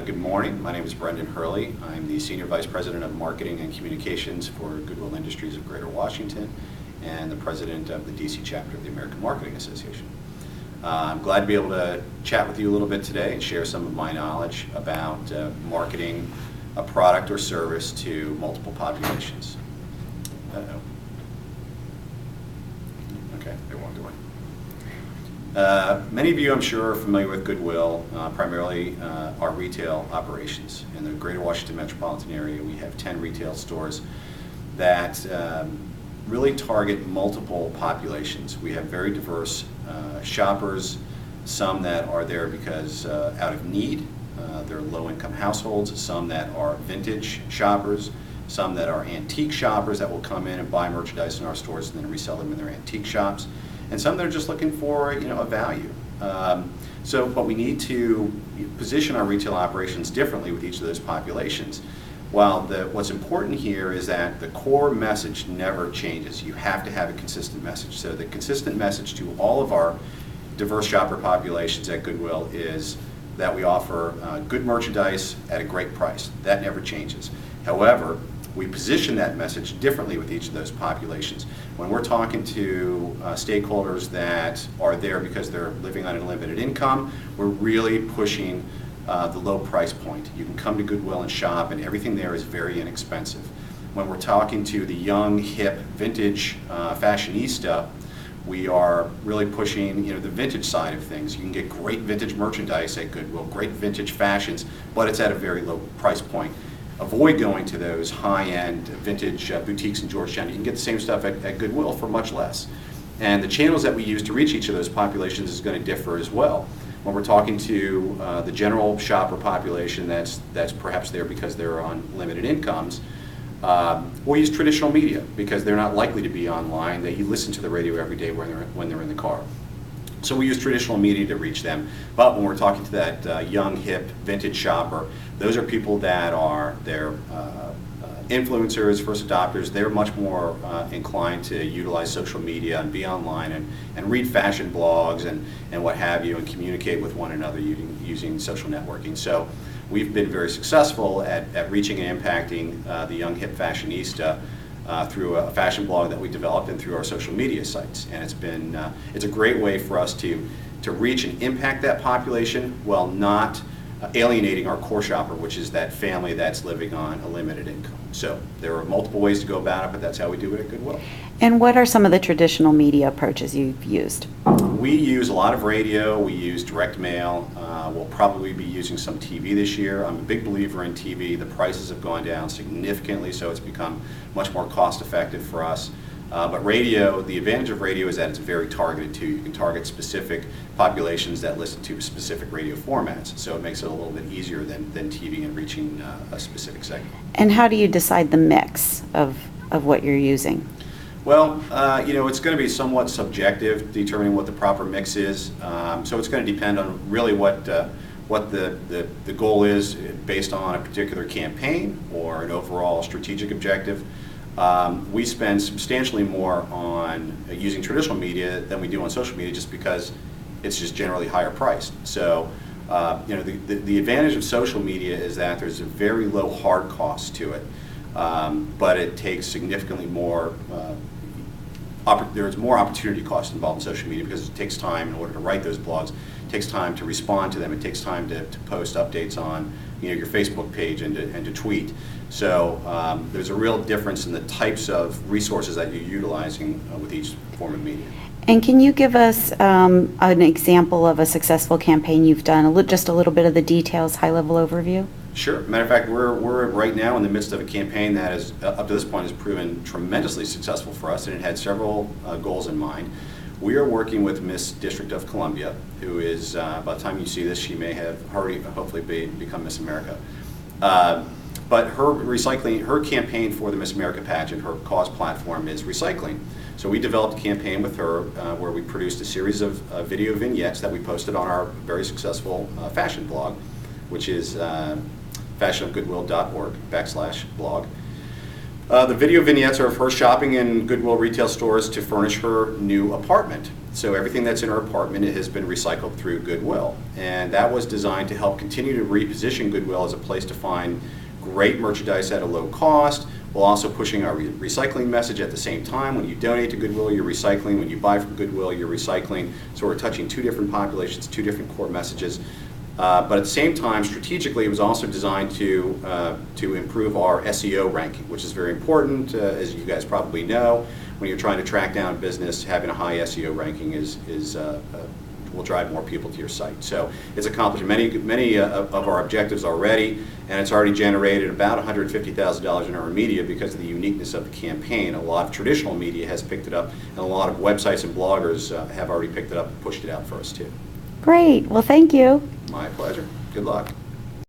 Good morning. My name is Brendan Hurley. I'm the Senior Vice President of Marketing and Communications for Goodwill Industries of Greater Washington and the President of the DC chapter of the American Marketing Association. I'm glad to be able to chat with you a little bit today and share some of my knowledge about marketing a product or service to multiple populations. Okay, they won't go in. Many of you, I'm sure, are familiar with Goodwill, primarily our retail operations. In the Greater Washington metropolitan area, we have 10 retail stores that really target multiple populations. We have very diverse shoppers, some that are there because out of need, they're low-income households, some that are vintage shoppers, some that are antique shoppers that will come in and buy merchandise in our stores and then resell them in their antique shops, and some that are just looking for a value. But we need to position our retail operations differently with each of those populations. While what's important here is that the core message never changes. You have to have a consistent message. So the consistent message to all of our diverse shopper populations at Goodwill is that we offer good merchandise at a great price. That never changes. However, we position that message differently with each of those populations. When we're talking to stakeholders that are there because they're living on a limited income, we're really pushing the low price point. You can come to Goodwill and shop, and everything there is very inexpensive. When we're talking to the young, hip, vintage fashionista, we are really pushing the vintage side of things. You can get great vintage merchandise at Goodwill, great vintage fashions, but it's at a very low price point. Avoid going to those high-end vintage boutiques in Georgetown. You can get the same stuff at Goodwill for much less. And the channels that we use to reach each of those populations is going to differ as well. When we're talking to the general shopper population that's perhaps there because they're on limited incomes, we'll use traditional media because they're not likely to be online. They listen to the radio every day when they're in the car. So we use traditional media to reach them. But when we're talking to that young, hip, vintage shopper, those are people that are influencers, first adopters. They're much more inclined to utilize social media and be online and read fashion blogs and what have you, and communicate with one another using social networking. So we've been very successful at reaching and impacting the young, hip fashionista through a fashion blog that we developed and through our social media sites. And it's a great way for us to reach and impact that population while not alienating our core shopper, which is that family that's living on a limited income. So there are multiple ways to go about it, but that's how we do it at Goodwill. And what are some of the traditional media approaches you've used? We use a lot of radio, we use direct mail, we'll probably be using some TV this year. I'm a big believer in TV. The prices have gone down significantly, so it's become much more cost effective for us. But radio, the advantage of radio is that it's very targeted too. You can target specific populations that listen to specific radio formats, so it makes it a little bit easier than TV and reaching a specific segment. And how do you decide the mix of what you're using? Well, it's going to be somewhat subjective, determining what the proper mix is. So it's going to depend on really what the goal is based on a particular campaign or an overall strategic objective. We spend substantially more on using traditional media than we do on social media, just because it's just generally higher priced. So, the advantage of social media is that there's a very low hard cost to it, but it takes significantly more. There's more opportunity cost involved in social media because it takes time in order to write those blogs. It takes time to respond to them. It takes time to post updates on your Facebook page and to tweet. So there's a real difference in the types of resources that you're utilizing with each form of media. And can you give us an example of a successful campaign you've done, just a little bit of the details, high-level overview? Sure. Matter of fact, we're right now in the midst of a campaign that is, up to this point, has proven tremendously successful for us, and it had several goals in mind. We are working with Miss District of Columbia, who is, by the time you see this, she may have already hopefully become Miss America. But her campaign for the Miss America pageant, her cause platform is recycling. So we developed a campaign with her where we produced a series of video vignettes that we posted on our very successful fashion blog, which is fashionofgoodwill.org/blog. The video vignettes are of her shopping in Goodwill retail stores to furnish her new apartment. So everything that's in our apartment has been recycled through Goodwill. And that was designed to help continue to reposition Goodwill as a place to find great merchandise at a low cost, while also pushing our recycling message at the same time. When you donate to Goodwill, you're recycling. When you buy from Goodwill, you're recycling. So we're touching two different populations, two different core messages. But at the same time, strategically, it was also designed to improve our SEO ranking, which is very important, as you guys probably know. When you're trying to track down a business, having a high SEO ranking will drive more people to your site. So it's accomplished many of our objectives already, and it's already generated about $150,000 in our media because of the uniqueness of the campaign. A lot of traditional media has picked it up, and a lot of websites and bloggers have already picked it up and pushed it out for us too. Great. Well, thank you. My pleasure. Good luck.